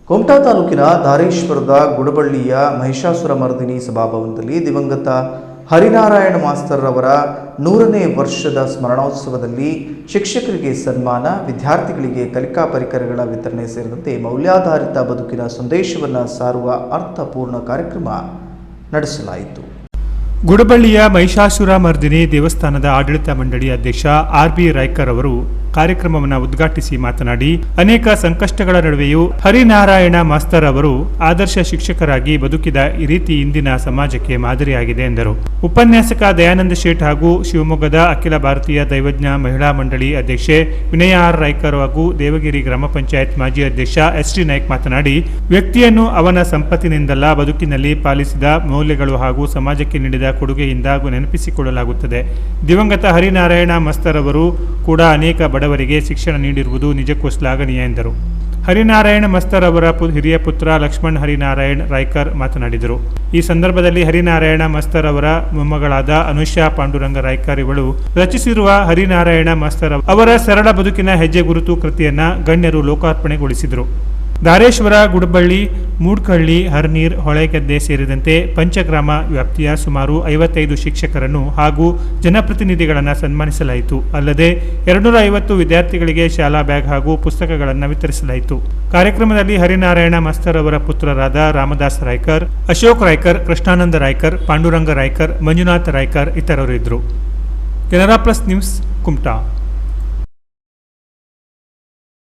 ಕುಮಟಾ ತಾಲೂಕಿನ ಧಾರೇಶ್ವರದ ಗುಡಬಳ್ಳಿಯ ಮಹಿಷಾಸುರ ಮರ್ದಿನಿ ಸಭಾಭವನದಲ್ಲಿ ದಿವಂಗತ ಹರಿನಾರಾಯಣ ಮಾಸ್ತರ್ ಅವರ 100ನೇ ವರ್ಷದ ಸ್ಮರಣೋತ್ಸವದಲ್ಲಿ ಶಿಕ್ಷಕರಿಗೆ ಸನ್ಮಾನ, ವಿದ್ಯಾರ್ಥಿಗಳಿಗೆ ಕಲಿಕಾ ಪರಿಕರಗಳ ವಿತರಣೆ ಸೇರಿದಂತೆ ಮೌಲ್ಯಾಧಾರಿತ ಬದುಕಿನ ಸಂದೇಶವನ್ನು ಸಾರುವ ಅರ್ಥಪೂರ್ಣ ಕಾರ್ಯಕ್ರಮ ನಡೆಸಲಾಯಿತು. ಗುಡಬಳ್ಳಿಯ ಮಹಿಷಾಸುರ ಮರ್ದಿನಿ ದೇವಸ್ಥಾನದ ಆಡಳಿತ ಮಂಡಳಿ ಅಧ್ಯಕ್ಷ ಆರ್.ಬಿ. ರಾಯ್ಕರ್ ಅವರು ಕಾರ್ಯಕ್ರಮವನ್ನು ಉದ್ಘಾಟಿಸಿ ಮಾತನಾಡಿ, ಅನೇಕ ಸಂಕಷ್ಟಗಳ ನಡುವೆಯೂ ಹರಿನಾರಾಯಣ ಮಾಸ್ತರ್ ಅವರು ಆದರ್ಶ ಶಿಕ್ಷಕರಾಗಿ ಬದುಕಿದ ಈ ರೀತಿ ಇಂದಿನ ಸಮಾಜಕ್ಕೆ ಮಾದರಿಯಾಗಿದೆ ಎಂದರು. ಉಪನ್ಯಾಸಕ ದಯಾನಂದ ಶೇಟ್ ಹಾಗೂ ಶಿವಮೊಗ್ಗದ ಅಖಿಲ ಭಾರತೀಯ ದೈವಜ್ಞ ಮಹಿಳಾ ಮಂಡಳಿ ಅಧ್ಯಕ್ಷೆ ವಿನಯ ಆರ್. ರಾಯ್ಕರ್ ಹಾಗೂ ದೇವಗಿರಿ ಗ್ರಾಮ ಪಂಚಾಯತ್ ಮಾಜಿ ಅಧ್ಯಕ್ಷ ಎಸ್.ಟಿ. ನಾಯ್ಕ್ ಮಾತನಾಡಿ, ವ್ಯಕ್ತಿಯನ್ನು ಅವನ ಸಂಪತ್ತಿನಿಂದಲ್ಲ ಬದುಕಿನಲ್ಲಿ ಪಾಲಿಸಿದ ಮೌಲ್ಯಗಳು ಹಾಗೂ ಸಮಾಜಕ್ಕೆ ನೀಡಿದ ಕೊಡುಗೆಯಿಂದ ನೆನಪಿಸಿಕೊಳ್ಳಲಾಗುತ್ತದೆ. ದಿವಂಗತ ಹರಿನಾರಾಯಣ ಮಾಸ್ತರ್ ಅವರು ಕೂಡ ಅನೇಕ ಬಡವರಿಗೆ ಶಿಕ್ಷಣ ನೀಡಿರುವುದು ನಿಜಕ್ಕೂ ಶ್ಲಾಘನೀಯ ಎಂದರು. ಹರಿನಾರಾಯಣ ಮಾಸ್ತರ್ ಅವರ ಹಿರಿಯ ಪುತ್ರ ಲಕ್ಷ್ಮಣ್ ಹರಿನಾರಾಯಣ್ ರಾಯ್ಕರ್ ಮಾತನಾಡಿದರು. ಈ ಸಂದರ್ಭದಲ್ಲಿ ಹರಿನಾರಾಯಣ ಮಾಸ್ತರ್ ಅವರ ಮೊಮ್ಮಗಳಾದ ಅನುಷಾ ಪಾಂಡುರಂಗ ರಾಯ್ಕರ್ ಇವಳು ರಚಿಸಿರುವ ಹರಿನಾರಾಯಣ ಮಾಸ್ತರ್ ಅವರ ಸರಳ ಬದುಕಿನ ಹೆಜ್ಜೆ ಗುರುತು ಕೃತಿಯನ್ನ ಗಣ್ಯರು ಲೋಕಾರ್ಪಣೆಗೊಳಿಸಿದರು. ಧಾರೇಶ್ವರ, ಗುಡಬಳ್ಳಿ, ಮೂಡ್ಕಹಳ್ಳಿ, ಹರ್ನೀರ್, ಹೊಳೆಗದ್ದೆ ಸೇರಿದಂತೆ ಪಂಚಗ್ರಾಮ ವ್ಯಾಪ್ತಿಯ ಸುಮಾರು 55 ಶಿಕ್ಷಕರನ್ನು ಹಾಗೂ ಜನಪ್ರತಿನಿಧಿಗಳನ್ನು ಸನ್ಮಾನಿಸಲಾಯಿತು. ಅಲ್ಲದೆ 250 ವಿದ್ಯಾರ್ಥಿಗಳಿಗೆ ಶಾಲಾ ಬ್ಯಾಗ್ ಹಾಗೂ ಪುಸ್ತಕಗಳನ್ನು ವಿತರಿಸಲಾಯಿತು. ಕಾರ್ಯಕ್ರಮದಲ್ಲಿ ಹರಿನಾರಾಯಣ ಮಾಸ್ತರ್ ಅವರ ಪುತ್ರರಾದ ರಾಮದಾಸ್ ರಾಯ್ಕರ್, ಅಶೋಕ್ ರಾಯ್ಕರ್, ಕೃಷ್ಣಾನಂದ ರಾಯ್ಕರ್, ಪಾಂಡುರಂಗ ರಾಯ್ಕರ್, ಮಂಜುನಾಥ್ ರಾಯ್ಕರ್ ಇತರರು ಇದ್ದರು. Canara plus news, Kumta.